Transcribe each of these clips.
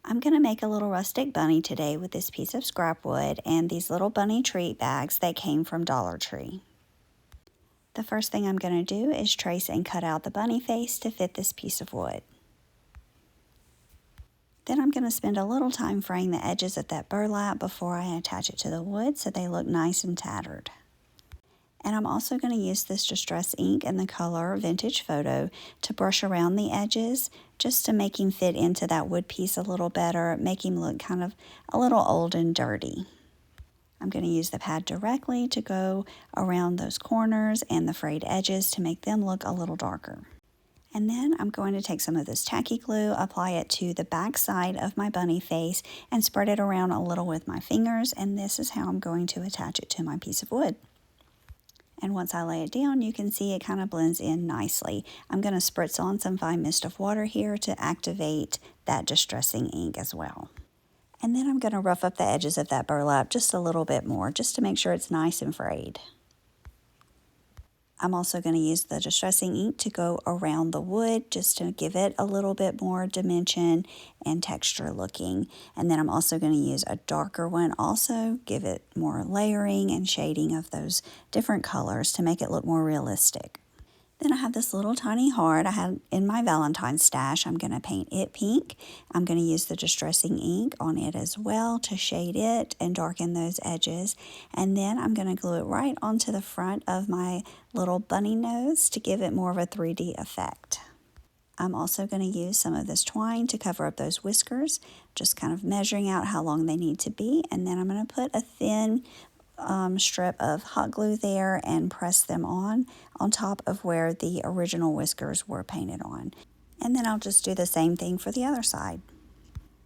I'm going to make a little rustic bunny today with this piece of scrap wood and these little bunny treat bags that came from Dollar Tree. The first thing I'm going to do is trace and cut out the bunny face to fit this piece of wood. Then I'm going to spend a little time fraying the edges of that burlap before I attach it to the wood so they look nice and tattered. And I'm also going to use this distress ink in the color Vintage Photo to brush around the edges just to make him fit into that wood piece a little better, make him look kind of a little old and dirty. I'm going to use the pad directly to go around those corners and the frayed edges to make them look a little darker. And then I'm going to take some of this tacky glue, apply it to the back side of my bunny face, and spread it around a little with my fingers, and this is how I'm going to attach it to my piece of wood. And once I lay it down, you can see it kind of blends in nicely. I'm going to spritz on some fine mist of water here to activate that distressing ink as well. And then I'm going to rough up the edges of that burlap just a little bit more, just to make sure it's nice and frayed. I'm also going to use the distressing ink to go around the wood just to give it a little bit more dimension and texture looking. And then I'm also going to use a darker one also, give it more layering and shading of those different colors to make it look more realistic. Then I have this little tiny heart I had in my Valentine's stash. I'm going to paint it pink. I'm going to use the distressing ink on it as well to shade it and darken those edges. And then I'm going to glue it right onto the front of my little bunny nose to give it more of a 3D effect. I'm also going to use some of this twine to cover up those whiskers, just kind of measuring out how long they need to be. And then I'm going to put a thin strip of hot glue there and press them on top of where the original whiskers were painted on. And then I'll just do the same thing for the other side.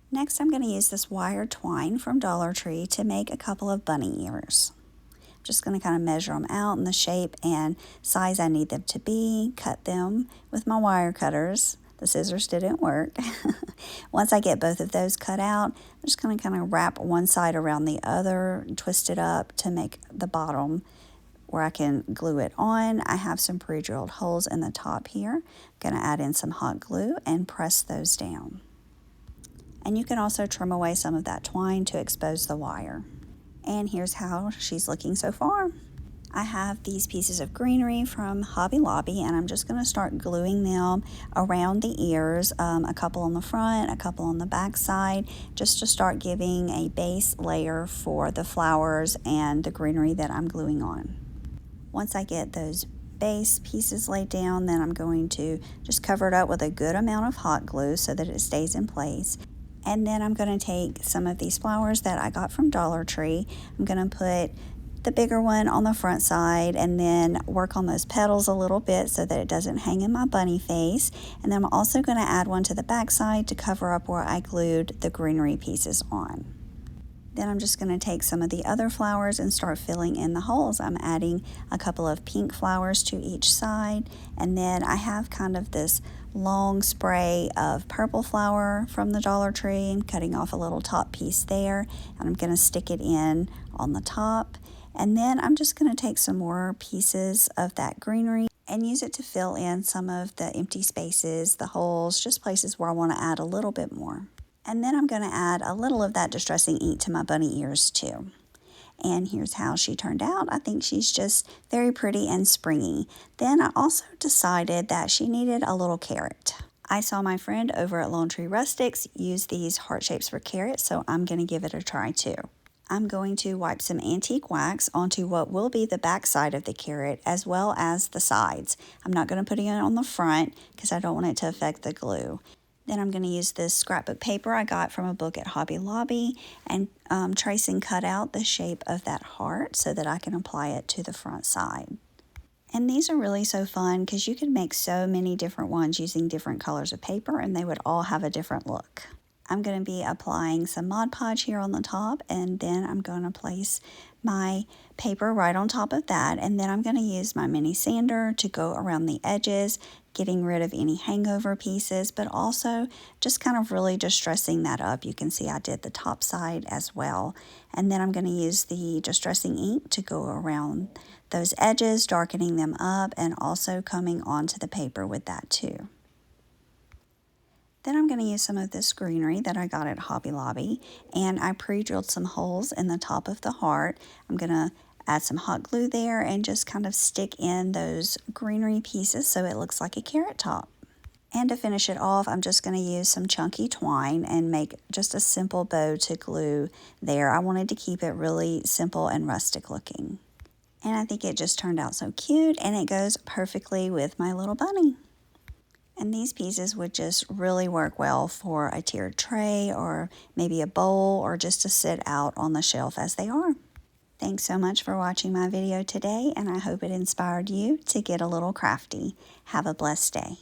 Next, I'm going to use this wire twine from Dollar Tree to make a couple of bunny ears. I'm just going to kind of measure them out in the shape and size I need them to be, cut them with my wire cutters. The scissors didn't work. Once I get both of those cut out, I'm just going to kind of wrap one side around the other and twist it up to make the bottom where I can glue it on. I have some pre-drilled holes in the top here. I'm going to add in some hot glue and press those down. And you can also trim away some of that twine to expose the wire. And here's how she's looking so far. I have these pieces of greenery from Hobby Lobby, and I'm just going to start gluing them around the ears, a couple on the front, a couple on the back side, just to start giving a base layer for the flowers and the greenery that I'm gluing on. Once I get those base pieces laid down, then I'm going to just cover it up with a good amount of hot glue so that it stays in place. And then I'm going to take some of these flowers that I got from Dollar Tree. I'm going to put the bigger one on the front side and then work on those petals a little bit so that it doesn't hang in my bunny face. And then I'm also going to add one to the back side to cover up where I glued the greenery pieces on. Then I'm just going to take some of the other flowers and start filling in the holes. I'm adding a couple of pink flowers to each side, and then I have kind of this long spray of purple flower from the Dollar Tree. I'm cutting off a little top piece there, and I'm going to stick it in on the top. And then I'm just going to take some more pieces of that greenery and use it to fill in some of the empty spaces, the holes, just places where I want to add a little bit more. And then I'm going to add a little of that distressing ink to my bunny ears too. And here's how she turned out. I think she's just very pretty and springy. Then I also decided that she needed a little carrot. I saw my friend over at Lone Tree Rustics use these heart shapes for carrots, so I'm going to give it a try too. I'm going to wipe some antique wax onto what will be the back side of the carrot as well as the sides. I'm not going to put it on the front because I don't want it to affect the glue. Then I'm going to use this scrapbook paper I got from a book at Hobby Lobby and trace and cut out the shape of that heart so that I can apply it to the front side. And these are really so fun because you can make so many different ones using different colors of paper and they would all have a different look. I'm going to be applying some Mod Podge here on the top, and then I'm going to place my paper right on top of that, and then I'm going to use my mini sander to go around the edges, getting rid of any hangover pieces, but also just kind of really distressing that up. You can see I did the top side as well. And then I'm going to use the distressing ink to go around those edges, darkening them up, and also coming onto the paper with that too. Then I'm going to use some of this greenery that I got at Hobby Lobby, and I pre-drilled some holes in the top of the heart. I'm going to add some hot glue there and just kind of stick in those greenery pieces so it looks like a carrot top. And to finish it off, I'm just going to use some chunky twine and make just a simple bow to glue there. I wanted to keep it really simple and rustic looking. And I think it just turned out so cute, and it goes perfectly with my little bunny. And these pieces would just really work well for a tiered tray or maybe a bowl or just to sit out on the shelf as they are. Thanks so much for watching my video today, and I hope it inspired you to get a little crafty. Have a blessed day.